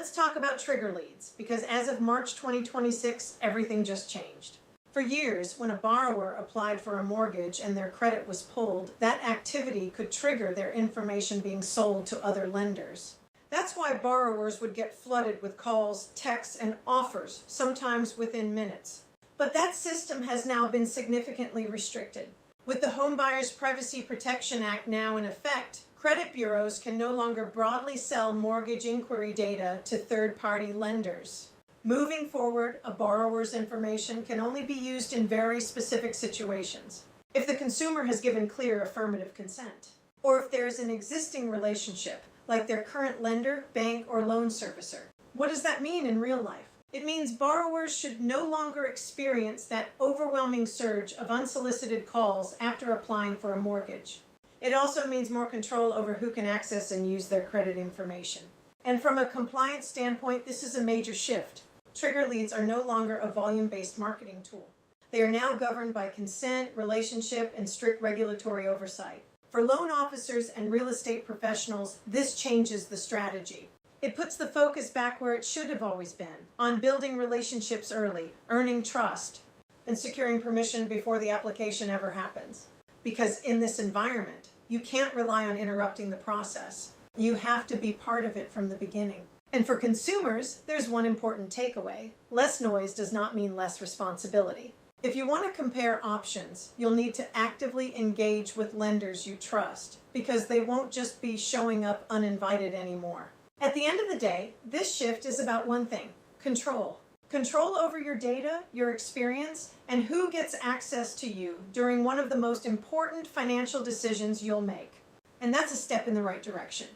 Let's talk about trigger leads, because as of March 2026, everything just changed. For years, when a borrower applied for a mortgage and their credit was pulled, that activity could trigger their information being sold to other lenders. That's why borrowers would get flooded with calls, texts, and offers, sometimes within minutes. But that system has now been significantly restricted. With the Homebuyers Privacy Protection Act now in effect, credit bureaus can no longer broadly sell mortgage inquiry data to third-party lenders. Moving forward, a borrower's information can only be used in very specific situations. If the consumer has given clear affirmative consent, or if there is an existing relationship, like their current lender, bank, or loan servicer. What does that mean in real life? It means borrowers should no longer experience that overwhelming surge of unsolicited calls after applying for a mortgage. It also means more control over who can access and use their credit information. And from a compliance standpoint, this is a major shift. Trigger leads are no longer a volume-based marketing tool. They are now governed by consent, relationship, and strict regulatory oversight. For loan officers and real estate professionals, this changes the strategy. It puts the focus back where it should have always been, on building relationships early, earning trust, and securing permission before the application ever happens. Because in this environment, you can't rely on interrupting the process. You have to be part of it from the beginning. And for consumers, there's one important takeaway. Less noise does not mean less responsibility. If you want to compare options, you'll need to actively engage with lenders you trust, because they won't just be showing up uninvited anymore. At the end of the day, this shift is about one thing: control. Control over your data, your experience, and who gets access to you during one of the most important financial decisions you'll make. And that's a step in the right direction.